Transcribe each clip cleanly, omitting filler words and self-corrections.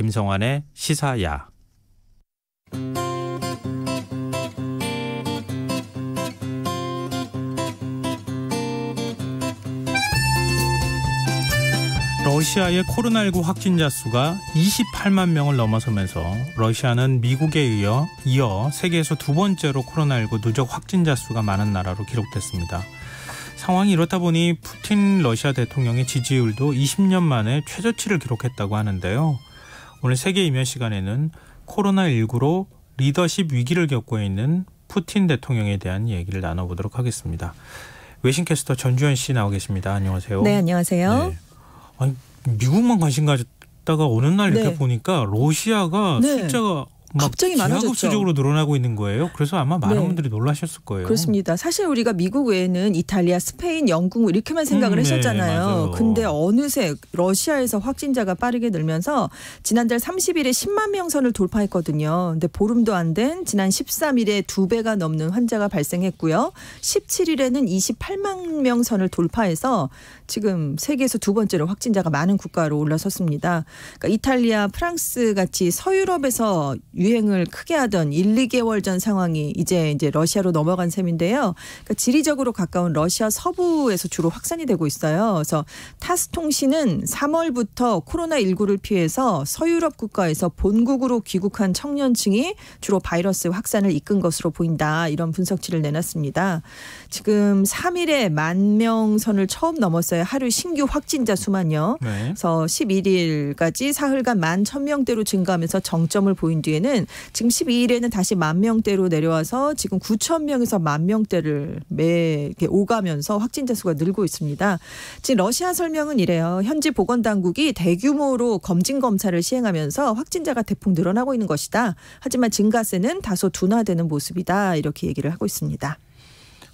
김성환의 시사야. 러시아의 코로나19 확진자 수가 28만 명을 넘어서면서 러시아는 미국에 이어 세계에서 두 번째로 코로나19 누적 확진자 수가 많은 나라로 기록됐습니다. 상황이 이렇다 보니 푸틴 러시아 대통령의 지지율도 20년 만에 최저치를 기록했다고 하는데요. 오늘 세계 이면 시간에는 코로나19로 리더십 위기를 겪고 있는 푸틴 대통령에 대한 얘기를 나눠보도록 하겠습니다. 외신캐스터 전주현 씨 나와 계십니다. 안녕하세요. 네, 안녕하세요. 네. 아니, 미국만 관심 가졌다가 어느 날 이렇게 보니까 러시아가 숫자가 갑자기 많아졌죠. 기하급수적으로 늘어나고 있는 거예요. 그래서 아마 많은 분들이 놀라셨을 거예요. 그렇습니다. 사실 우리가 미국 외에는 이탈리아, 스페인, 영국 이렇게만 생각을 했었잖아요. 근데 어느새 러시아에서 확진자가 빠르게 늘면서 지난달 30일에 10만 명 선을 돌파했거든요. 근데 보름도 안 된 지난 13일에 2배가 넘는 환자가 발생했고요. 17일에는 28만 명 선을 돌파해서 지금 세계에서 두 번째로 확진자가 많은 국가로 올라섰습니다. 그러니까 이탈리아, 프랑스 같이 서유럽에서 유행을 크게 하던 1, 2개월 전 상황이 이제 러시아로 넘어간 셈인데요. 그러니까 지리적으로 가까운 러시아 서부에서 주로 확산이 되고 있어요. 그래서 타스 통신은 3월부터 코로나19를 피해서 서유럽 국가에서 본국으로 귀국한 청년층이 주로 바이러스 확산을 이끈 것으로 보인다. 이런 분석치를 내놨습니다. 지금 3일에 1만 명 선을 처음 넘었어요. 하루 신규 확진자 수만요. 그래서 11일까지 사흘간 11,000명대로 증가하면서 정점을 보인 뒤에는 지금 12일에는 다시 10,000명대로 내려와서 지금 9,000명에서 10,000명대를 오가면서 확진자 수가 늘고 있습니다. 지금 러시아 설명은 이래요. 현지 보건당국이 대규모로 검진 검사를 시행하면서 확진자가 대폭 늘어나고 있는 것이다. 하지만 증가세는 다소 둔화되는 모습이다. 이렇게 얘기를 하고 있습니다.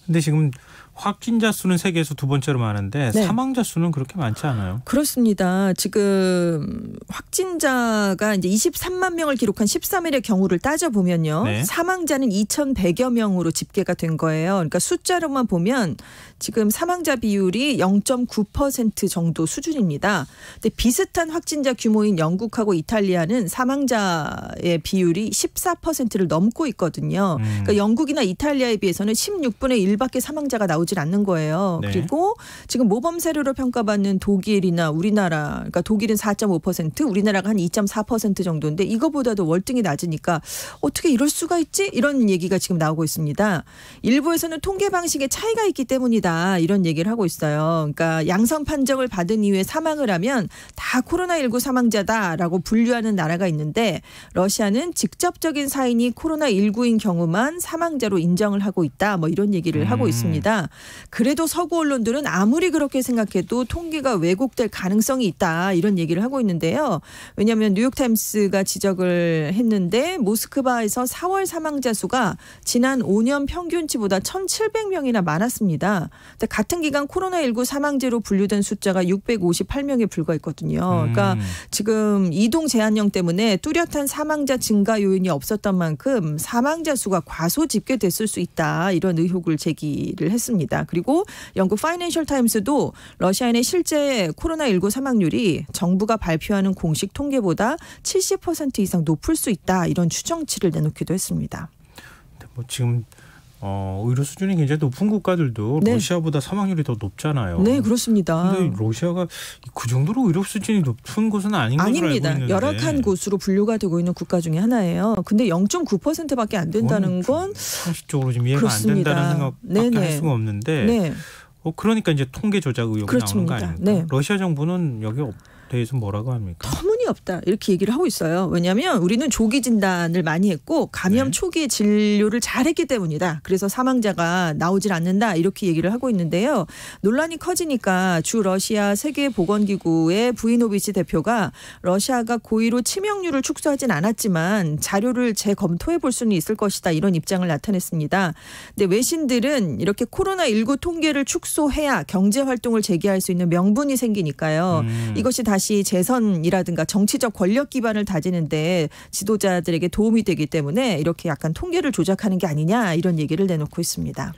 근데 지금 확진자 수는 세계에서 두 번째로 많은데 사망자 수는 그렇게 많지 않아요? 그렇습니다. 지금 확진자가 이제 23만 명을 기록한 13일의 경우를 따져보면요. 사망자는 2,100여 명으로 집계가 된 거예요. 그러니까 숫자로만 보면 지금 사망자 비율이 0.9% 정도 수준입니다. 근데 비슷한 확진자 규모인 영국하고 이탈리아는 사망자의 비율이 14%를 넘고 있거든요. 그러니까 영국이나 이탈리아에 비해서는 16분의 1밖에 사망자가 나오질 않는 거예요. 그리고 지금 모범 사례로 평가받는 독일이나 우리나라, 그러니까 독일은 4.5%, 우리나라가 한 2.4% 정도인데 이거보다도 월등히 낮으니까 어떻게 이럴 수가 있지? 이런 얘기가 지금 나오고 있습니다. 일부에서는 통계 방식에 차이가 있기 때문이다. 이런 얘기를 하고 있어요. 그러니까 양성 판정을 받은 이후에 사망을 하면 다 코로나19 사망자다라고 분류하는 나라가 있는데 러시아는 직접적인 사인이 코로나19인 경우만 사망자로 인정을 하고 있다. 뭐 이런 얘기를 하고 있습니다. 그래도 서구 언론들은 아무리 그렇게 생각해도 통계가 왜곡될 가능성이 있다. 이런 얘기를 하고 있는데요. 왜냐하면 뉴욕타임스가 지적을 했는데 모스크바에서 4월 사망자 수가 지난 5년 평균치보다 1,700명이나 많았습니다. 근데 같은 기간 코로나19 사망제로 분류된 숫자가 658명에 불과했거든요. 그러니까 지금 이동 제한령 때문에 뚜렷한 사망자 증가 요인이 없었던 만큼 사망자 수가 과소 집계됐을 수 있다. 이런 의혹을 제기를 했습니다. 그리고 영국 파이낸셜 타임스도 러시아인의 실제 코로나19 사망률이 정부가 발표하는 공식 통계보다 70% 이상 높을 수 있다. 이런 추정치를 내놓기도 했습니다. 뭐 지금 의료 수준이 굉장히 높은 국가들도 러시아보다 사망률이 더 높잖아요. 네, 그렇습니다. 그런데 러시아가 그 정도로 의료 수준이 높은 곳은 아닌 것으로 알고 있는데. 열악한 곳으로 분류가 되고 있는 국가 중에 하나예요. 근데 0.9%밖에 안 된다는 건 상식적으로 지금 이해가 안 된다는 생각밖에 할 수가 없는데 그러니까 이제 통계 조작 의혹이 나오는 거 아닙니까? 러시아 정부는 여기 대해서 뭐라고 합니까? 터무니없다 이렇게 얘기를 하고 있어요. 왜냐하면 우리는 조기 진단을 많이 했고 감염 초기에 진료를 잘했기 때문이다. 그래서 사망자가 나오질 않는다 이렇게 얘기를 하고 있는데요. 논란이 커지니까 주 러시아 세계보건기구의 부이노비치 대표가 러시아가 고의로 치명률을 축소하진 않았지만 자료를 재검토해 볼 수는 있을 것이다 이런 입장을 나타냈습니다. 근데 외신들은 이렇게 코로나19 통계를 축소해야 경제활동을 재개할 수 있는 명분이 생기니까요. 이것이 다시 재선이라든가 정치적 권력 기반을 다지는데 지도자들에게 도움이 되기 때문에 이렇게 약간 통계를 조작하는 게 아니냐 이런 얘기를 내놓고 있습니다.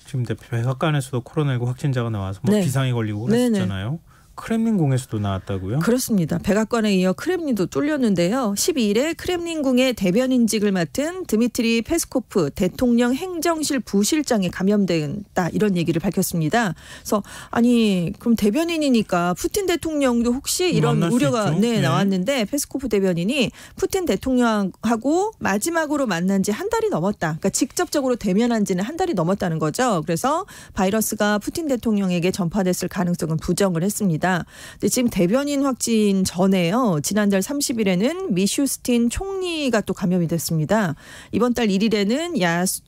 지금 백악관에서도 코로나19 확진자가 나와서 비상이 걸리고 그랬잖아요. 크렘린궁에서도 나왔다고요? 그렇습니다. 백악관에 이어 크렘린도 뚫렸는데요. 12일에 크렘린궁의 대변인직을 맡은 드미트리 페스코프 대통령 행정실 부실장이 감염됐다 이런 얘기를 밝혔습니다. 그래서 아니 그럼 대변인이니까 푸틴 대통령도 혹시 이런 우려가 나왔는데 페스코프 대변인이 푸틴 대통령하고 마지막으로 만난 지 한 달이 넘었다. 그러니까 직접적으로 대면한 지는 한 달이 넘었다는 거죠. 그래서 바이러스가 푸틴 대통령에게 전파됐을 가능성은 부정을 했습니다. 근데 지금 대변인 확진 전에요. 지난달 30일에는 미슈스틴 총리가 또 감염이 됐습니다. 이번 달 1일에는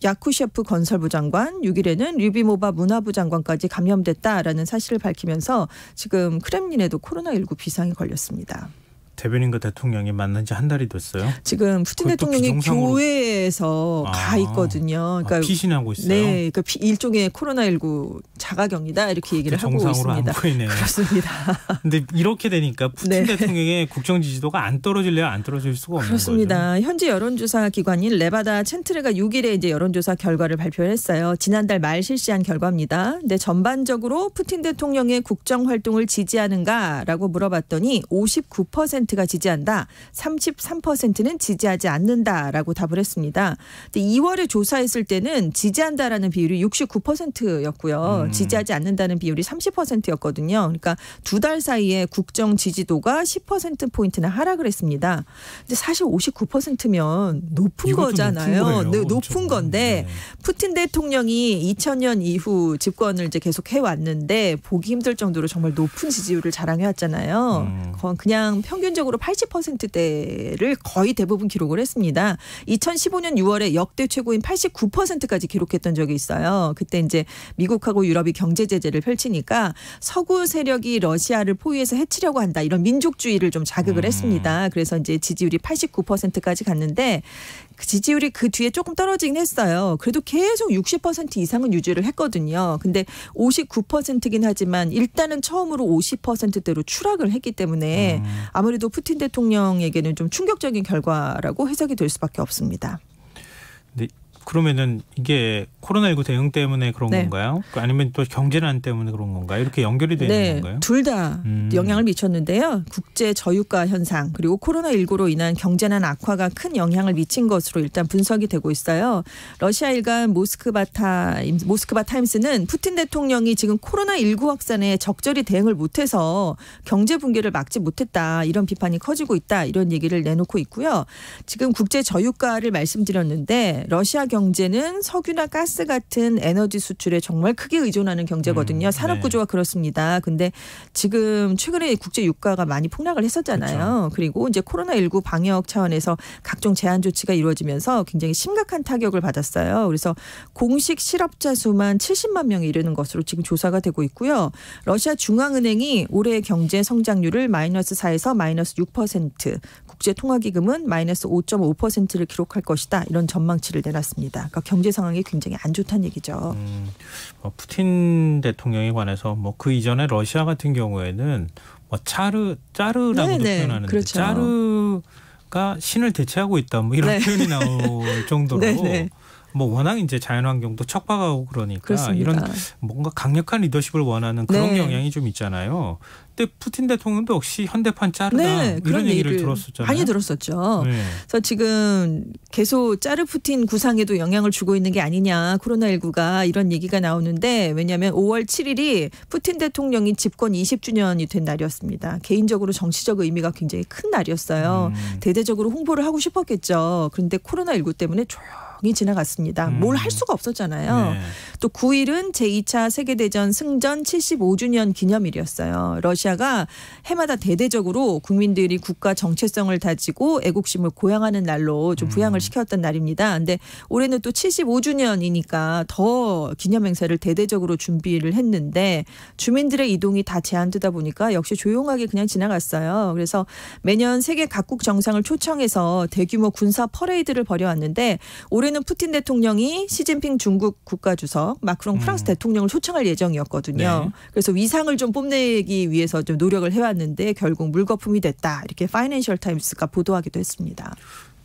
야쿠셰프 건설부 장관, 6일에는 류비모바 문화부 장관까지 감염됐다라는 사실을 밝히면서 지금 크렘린에도 코로나19 비상이 걸렸습니다. 대변인과 대통령이 만난 지 한 달이 됐어요? 지금 푸틴 대통령이 교회에서 가 있거든요. 그러니까 피신하고 있어요? 네, 그러니까 일종의 코로나19 자가격리다 이렇게 얘기를 하고 있습니다. 안 보이네요. 그렇습니다. 근데 이렇게 되니까 푸틴 대통령의 국정 지지도가 안 떨어질래야 안 떨어질 수가 없는 그렇습니다. 거죠. 현지 여론조사 기관인 레바다 챈트레가 6일에 이제 여론조사 결과를 발표했어요. 지난달 말 실시한 결과입니다. 근데 전반적으로 푸틴 대통령의 국정 활동을 지지하는가라고 물어봤더니 59%가 지지한다. 33%는 지지하지 않는다라고 답을 했습니다. 근데 2월에 조사했을 때는 지지한다라는 비율이 69%였고요. 지지하지 않는다는 비율이 30%였거든요. 그러니까 두 달 사이에 국정 지지도가 10%포인트나 하락을 했습니다. 근데 사실 59%면 높은 거잖아요. 높은 건데 푸틴 대통령이 2000년 이후 집권을 이제 계속 해왔는데 보기 힘들 정도로 정말 높은 지지율을 자랑해왔잖아요. 그냥 평균적으로 80%대를 거의 대부분 기록을 했습니다. 2015년 6월에 역대 최고인 89%까지 기록했던 적이 있어요. 그때 이제 미국하고 유럽이 경제 제재를 펼치니까 서구 세력이 러시아를 포위해서 해치려고 한다. 이런 민족주의를 좀 자극을 했습니다. 그래서 이제 지지율이 89%까지 갔는데 그 지지율이 그 뒤에 조금 떨어지긴 했어요. 그래도 계속 60% 이상은 유지를 했거든요. 근데 59%긴 하지만 일단은 처음으로 50%대로 추락을 했기 때문에 아무래도 푸틴 대통령에게는 좀 충격적인 결과라고 해석이 될 수밖에 없습니다. 네. 그러면은 이게 코로나19 대응 때문에 그런 건가요? 아니면 또 경제난 때문에 그런 건가요? 이렇게 연결이 되는 건가요? 둘 다 영향을 미쳤는데요. 국제 저유가 현상 그리고 코로나19로 인한 경제난 악화가 큰 영향을 미친 것으로 일단 분석이 되고 있어요. 러시아 일간 모스크바 타임스는 푸틴 대통령이 지금 코로나19 확산에 적절히 대응을 못해서 경제 붕괴를 막지 못했다. 이런 비판이 커지고 있다. 이런 얘기를 내놓고 있고요. 지금 국제 저유가를 말씀드렸는데 러시아 경제는 석유나 가스 같은 에너지 수출에 정말 크게 의존하는 경제거든요. 산업 구조가 그렇습니다. 근데 지금 최근에 국제 유가가 많이 폭락을 했었잖아요. 그렇죠. 그리고 이제 코로나19 방역 차원에서 각종 제한 조치가 이루어지면서 굉장히 심각한 타격을 받았어요. 그래서 공식 실업자 수만 70만 명에 이르는 것으로 지금 조사가 되고 있고요. 러시아 중앙은행이 올해 경제 성장률을 마이너스 4에서 마이너스 6%, 국제통화기금은 마이너스 5.5%를 기록할 것이다. 이런 전망치를 내놨습니다. 그러니까 경제 상황이 굉장히 안 좋다는 얘기죠. 푸틴 대통령에 관해서 뭐 그 이전에 러시아 같은 경우에는 뭐 짜르라고도 표현하는데 그렇죠. 짜르가 신을 대체하고 있다. 뭐 이런 표현이 나올 정도로 뭐 워낙 이제 자연환경도 척박하고 그러니까 그렇습니다. 이런 뭔가 강력한 리더십을 원하는 그런 영향이 좀 있잖아요. 근데 푸틴 대통령도 역시 현대판 짜르다 이런 얘기를 들었었잖아요. 많이 들었었죠. 그래서 지금 계속 짜르 푸틴 구상에도 영향을 주고 있는 게 아니냐 코로나19가 이런 얘기가 나오는데 왜냐하면 5월 7일이 푸틴 대통령이 집권 20주년이 된 날이었습니다. 개인적으로 정치적 의미가 굉장히 큰 날이었어요. 대대적으로 홍보를 하고 싶었겠죠. 그런데 코로나19 때문에 조용히 지나갔습니다. 뭘 할 수가 없었잖아요. 또 9일은 제2차 세계대전 승전 75주년 기념일이었어요. 러시아가 해마다 대대적으로 국민들이 국가 정체성을 다지고 애국심을 고양하는 날로 좀 부양을 시켰던 날입니다. 근데 올해는 또 75주년이니까 더 기념행사를 대대적으로 준비를 했는데 주민들의 이동이 다 제한되다 보니까 역시 조용하게 그냥 지나갔어요. 그래서 매년 세계 각국 정상을 초청해서 대규모 군사 퍼레이드를 벌여왔는데 올해는 푸틴 대통령이 시진핑 중국 국가주석, 마크롱 프랑스 대통령을 초청할 예정이었거든요. 그래서 위상을 좀 뽐내기 위해서 좀 노력을 해왔는데 결국 물거품이 됐다. 이렇게 파이낸셜 타임스가 보도하기도 했습니다.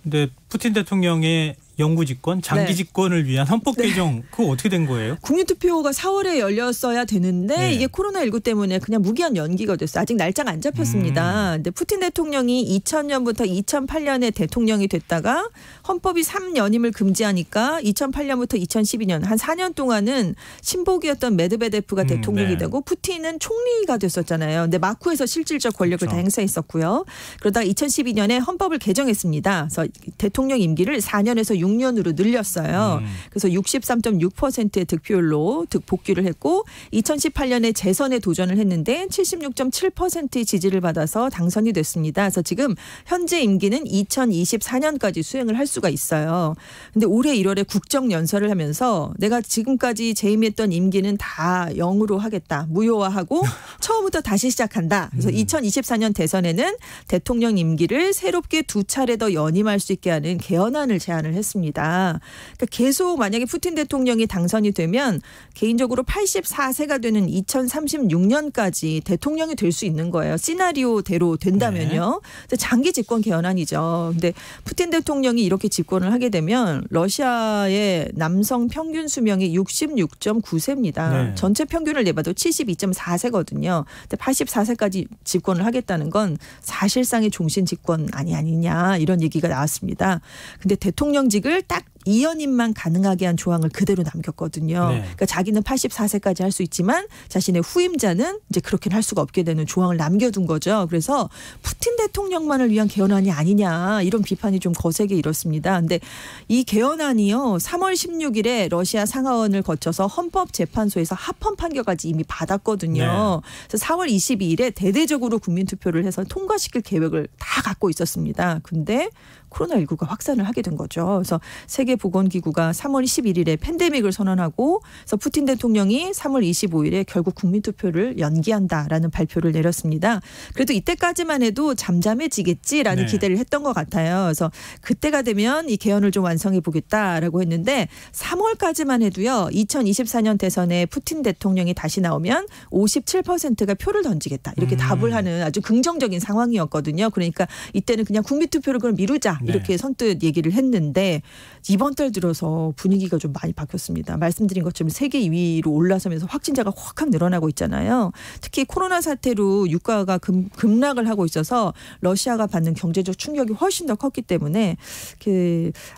근데 푸틴 대통령의 영구 집권, 장기 집권을 위한 헌법 개정 그거 어떻게 된 거예요? 국민투표가 4월에 열렸어야 되는데 이게 코로나19 때문에 그냥 무기한 연기가 됐어요. 아직 날짜가 안 잡혔습니다. 근데 푸틴 대통령이 2000년부터 2008년에 대통령이 됐다가 헌법이 3연임을 금지하니까 2008년부터 2012년 한 4년 동안은 친복이었던 메드베데프가 대통령이 되고 푸틴은 총리가 됐었잖아요. 근데 마쿠에서 실질적 권력을 다 행사했었고요. 그러다가 2012년에 헌법을 개정했습니다. 그래서 대통령 임기를 4년에서 6년으로 늘렸어요. 그래서 63.6%의 득표율로 복귀를 했고 2018년에 재선에 도전을 했는데 76.7%의 지지를 받아서 당선이 됐습니다. 그래서 지금 현재 임기는 2024년까지 수행을 할 수가 있어요. 근데 올해 1월에 국정연설을 하면서 내가 지금까지 재임했던 임기는 다 0으로 하겠다. 무효화하고 처음부터 다시 시작한다. 그래서 2024년 대선에는 대통령 임기를 새롭게 2차례 더 연임할 수 있게 하는 개헌안을 제안을 했습니다. 그러니까 계속 만약에 푸틴 대통령이 당선이 되면 개인적으로 84세가 되는 2036년까지 대통령이 될 수 있는 거예요. 시나리오대로 된다면요. 네. 장기 집권 개헌안이죠. 근데 푸틴 대통령이 이렇게 집권을 하게 되면 러시아의 남성 평균 수명이 66.9세입니다. 네. 전체 평균을 내봐도 72.4세거든요. 근데 84세까지 집권을 하겠다는 건 사실상의 종신 집권 아니냐 이런 얘기가 나왔습니다. 근데 대통령직을 딱 2연임만 가능하게 한 조항을 그대로 남겼거든요. 네. 그러니까 자기는 84세까지 할 수 있지만 자신의 후임자는 이제 그렇게는 할 수가 없게 되는 조항을 남겨둔 거죠. 그래서 푸틴 대통령만을 위한 개헌안이 아니냐 이런 비판이 좀 거세게 일었습니다. 근데 이 개헌안이요 3월 16일에 러시아 상하원을 거쳐서 헌법재판소에서 합헌 판결까지 이미 받았거든요. 네. 그래서 4월 22일에 대대적으로 국민투표를 해서 통과시킬 계획을 다 갖고 있었습니다. 근데 코로나19가 확산을 하게 된 거죠. 그래서 세계보건기구가 3월 11일에 팬데믹을 선언하고 그래서 푸틴 대통령이 3월 25일에 결국 국민투표를 연기한다라는 발표를 내렸습니다. 그래도 이때까지만 해도 잠잠해지겠지라는 기대를 했던 것 같아요. 그래서 그때가 되면 이 개헌을 좀 완성해 보겠다라고 했는데 3월까지만 해도요. 2024년 대선에 푸틴 대통령이 다시 나오면 57%가 표를 던지겠다. 이렇게 답을 하는 아주 긍정적인 상황이었거든요. 그러니까 이때는 그냥 국민투표를 그럼 미루자. 이렇게 선뜻 얘기를 했는데 이번 달 들어서 분위기가 좀 많이 바뀌었습니다. 말씀드린 것처럼 세계 2위로 올라서면서 확진자가 확 늘어나고 있잖아요. 특히 코로나 사태로 유가가 급락을 하고 있어서 러시아가 받는 경제적 충격이 훨씬 더 컸기 때문에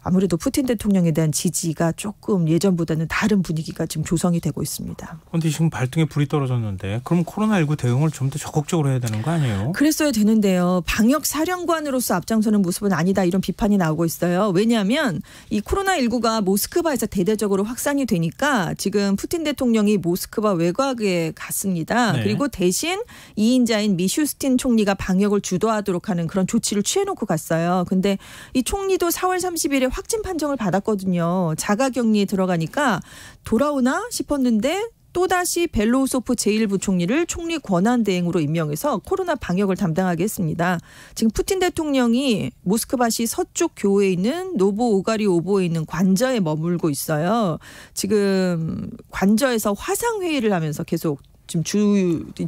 아무래도 푸틴 대통령에 대한 지지가 조금 예전보다는 다른 분위기가 지금 조성이 되고 있습니다. 그런데 지금 발등에 불이 떨어졌는데 그럼 코로나19 대응을 좀 더 적극적으로 해야 되는 거 아니에요? 그랬어야 되는데요. 방역사령관으로서 앞장서는 모습은 아니다. 이런 비판이 나오고 있어요. 왜냐하면 이 코로나19가 모스크바에서 대대적으로 확산이 되니까 지금 푸틴 대통령이 모스크바 외곽에 갔습니다. 네. 그리고 대신 2인자인 미슈스틴 총리가 방역을 주도하도록 하는 그런 조치를 취해놓고 갔어요. 근데 이 총리도 4월 30일에 확진 판정을 받았거든요. 자가격리에 들어가니까 돌아오나 싶었는데 또다시 벨로우소프 제1부총리를 총리 권한대행으로 임명해서 코로나 방역을 담당하게 했습니다. 지금 푸틴 대통령이 모스크바시 서쪽 교외에 있는 노보오가리오보에 있는 관저에 머물고 있어요. 지금 관저에서 화상회의를 하면서 계속 지금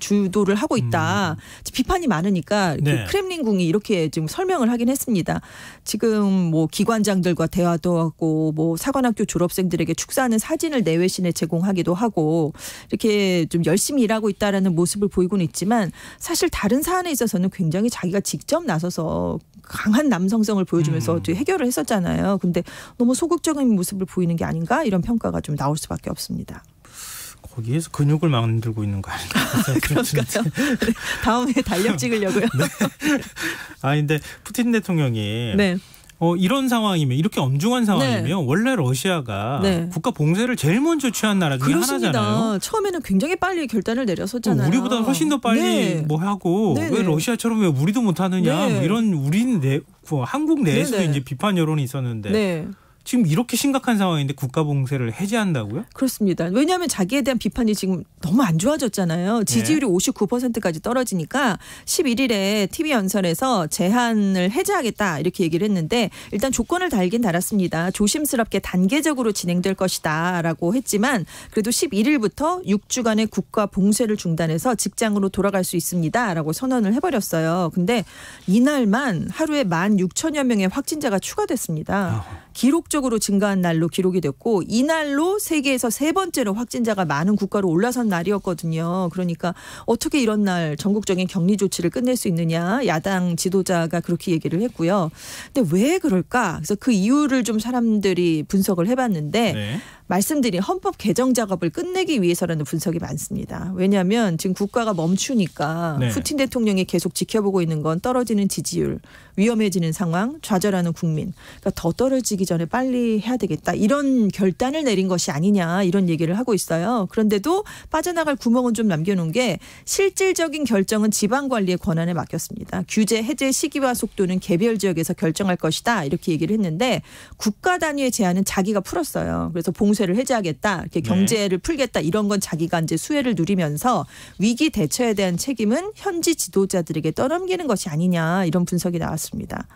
주도를 하고 있다. 비판이 많으니까 크렘린궁이 이렇게 지금 설명을 하긴 했습니다. 지금 뭐 기관장들과 대화도 하고 뭐 사관학교 졸업생들에게 축사하는 사진을 내외신에 제공하기도 하고 이렇게 좀 열심히 일하고 있다라는 모습을 보이고는 있지만 사실 다른 사안에 있어서는 굉장히 자기가 직접 나서서 강한 남성성을 보여주면서 해결을 했었잖아요. 근데 너무 소극적인 모습을 보이는 게 아닌가 이런 평가가 좀 나올 수밖에 없습니다. 거기에서 근육을 만들고 있는 거 아닌가? 그럴까요? 다음에 달력 찍으려고요. 네. 근데 푸틴 대통령이 이런 상황이면 이렇게 엄중한 상황이면 원래 러시아가 국가 봉쇄를 제일 먼저 취한 나라 중에 하나잖아요. 처음에는 굉장히 빨리 결단을 내렸었잖아요. 우리보다 훨씬 더 빨리 뭐 하고 왜 러시아처럼 왜 우리도 못하느냐 뭐 이런 우리는 한국 내에서도 이제 비판 여론이 있었는데 지금 이렇게 심각한 상황인데 국가 봉쇄를 해제한다고요? 그렇습니다. 왜냐하면 자기에 대한 비판이 지금 너무 안 좋아졌잖아요. 지지율이 59%까지 떨어지니까 11일에 TV 연설에서 제한을 해제하겠다 이렇게 얘기를 했는데 일단 조건을 달긴 달았습니다. 조심스럽게 단계적으로 진행될 것이다 라고 했지만 그래도 11일부터 6주간의 국가 봉쇄를 중단해서 직장으로 돌아갈 수 있습니다 라고 선언을 해버렸어요. 근데 이날만 하루에 16,000여 명의 확진자가 추가됐습니다. 기록적으로 증가한 날로 기록이 됐고 이날로 세계에서 세 번째로 확진자가 많은 국가로 올라선 날이었거든요. 그러니까 어떻게 이런 날 전국적인 격리 조치를 끝낼 수 있느냐. 야당 지도자가 그렇게 얘기를 했고요. 근데 왜 그럴까? 그래서 그 이유를 좀 사람들이 분석을 해봤는데 네. 말씀드린 헌법 개정 작업을 끝내기 위해서라는 분석이 많습니다. 왜냐하면 지금 국가가 멈추니까 네. 푸틴 대통령이 계속 지켜보고 있는 건 떨어지는 지지율, 위험해지는 상황, 좌절하는 국민. 그러니까 더 떨어지기 전에 빨리 해야 되겠다. 이런 결단을 내린 것이 아니냐 이런 얘기를 하고 있어요. 그런데도 빠져나갈 구멍은 좀 남겨놓은 게 실질적인 결정은 지방관리의 권한에 맡겼습니다. 규제 해제 시기와 속도는 개별 지역에서 결정할 것이다. 이렇게 얘기를 했는데 국가 단위의 제한은 자기가 풀었어요. 그래서 봉쇄를 해제하겠다. 이렇게 경제를 풀겠다. 이런 건 자기가 이제 수혜를 누리면서 위기 대처에 대한 책임은 현지 지도자들에게 떠넘기는 것이 아니냐 이런 분석이 나왔습니다.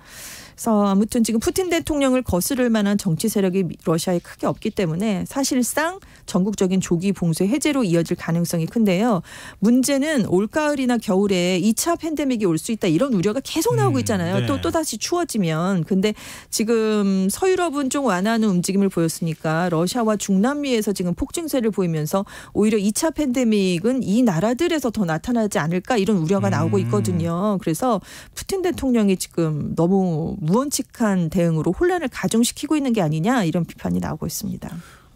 그래서 아무튼 지금 푸틴 대통령을 거스를 만한 정치 세력이 러시아에 크게 없기 때문에 사실상 전국적인 조기 봉쇄 해제로 이어질 가능성이 큰데요. 문제는 올가을이나 겨울에 2차 팬데믹이 올 수 있다 이런 우려가 계속 나오고 있잖아요. 네. 또다시 추워지면. 근데 지금 서유럽은 좀 완화하는 움직임을 보였으니까 러시아와 중남미에서 지금 폭증세를 보이면서 오히려 2차 팬데믹은 이 나라들에서 더 나타나지 않을까 이런 우려가 나오고 있거든요. 그래서 푸틴 대통령이 지금 너무 무원칙한 대응으로 혼란을 가중시키고 있는 게 아니냐 이런 비판이 나오고 있습니다.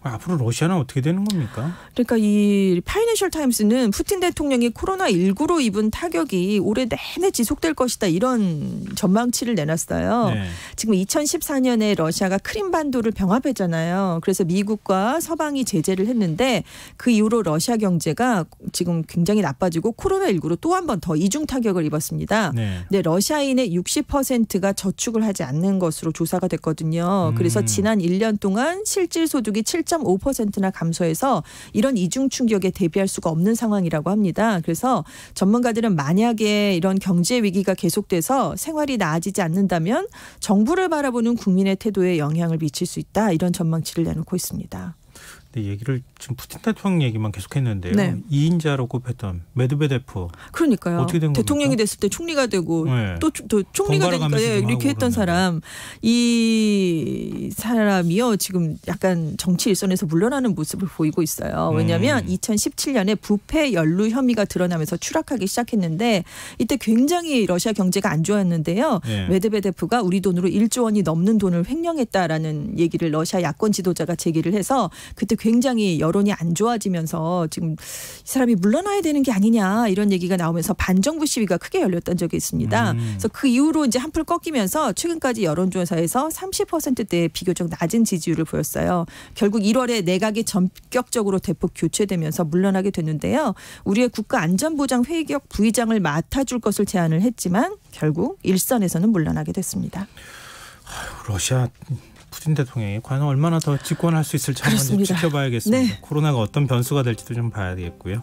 앞으로 러시아는 어떻게 되는 겁니까? 그러니까 이 파이낸셜 타임스는 푸틴 대통령이 코로나19로 입은 타격이 올해 내내 지속될 것이다 이런 전망치를 내놨어요. 네. 지금 2014년에 러시아가 크림반도를 병합했잖아요. 그래서 미국과 서방이 제재를 했는데 그 이후로 러시아 경제가 지금 굉장히 나빠지고 코로나19로 또 한 번 더 이중 타격을 입었습니다. 네. 근데 러시아인의 60%가 저축을 하지 않는 것으로 조사가 됐거든요. 그래서 지난 1년 동안 실질 소득이 7.5%나 감소해서 이런 이중 충격에 대비할 수가 없는 상황이라고 합니다. 그래서 전문가들은 만약에 이런 경제 위기가 계속돼서 생활이 나아지지 않는다면 정부를 바라보는 국민의 태도에 영향을 미칠 수 있다. 이런 전망치를 내놓고 있습니다. 얘기를 지금 푸틴 대통령 얘기만 계속했는데요. 네. 2인자로 꼽혔던 메드베데프. 그러니까요. 어떻게 된 대통령이 겁니까? 됐을 때 총리가 되고 네. 또 총리가 되니까 이렇게 했던 사람. 이 사람이요. 지금 약간 정치 일선에서 물러나는 모습을 보이고 있어요. 왜냐하면 2017년에 부패 연루 혐의가 드러나면서 추락하기 시작했는데 이때 굉장히 러시아 경제가 안 좋았는데요. 네. 메드베데프가 우리 돈으로 1조 원이 넘는 돈을 횡령했다라는 얘기를 러시아 야권 지도자가 제기를 해서 그때 굉장히 여론이 안 좋아지면서 지금 이 사람이 물러나야 되는 게 아니냐 이런 얘기가 나오면서 반정부 시위가 크게 열렸던 적이 있습니다. 그래서 그 이후로 이제 한풀 꺾이면서 최근까지 여론조사에서 30%대의 비교적 낮은 지지율을 보였어요. 결국 1월에 내각이 전격적으로 대폭 교체되면서 물러나게 됐는데요. 우리의 국가안전보장회의격 부의장을 맡아줄 것을 제안을 했지만 결국 일선에서는 물러나게 됐습니다. 러시아 푸틴 대통령이 과연 얼마나 더 집권할 수 있을지 한번 지켜봐야겠습니다. 네. 코로나가 어떤 변수가 될지도 좀 봐야 되겠고요.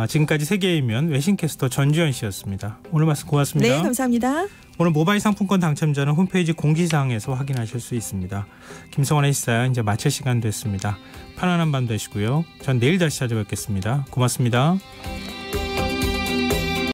지금까지 세계이면 외신캐스터 전주현 씨였습니다. 오늘 말씀 고맙습니다. 네, 감사합니다. 오늘 모바일 상품권 당첨자는 홈페이지 공지사항에서 확인하실 수 있습니다. 김성원의 시사 이제 마칠 시간 됐습니다. 편안한 밤 되시고요. 전 내일 다시 찾아뵙겠습니다. 고맙습니다.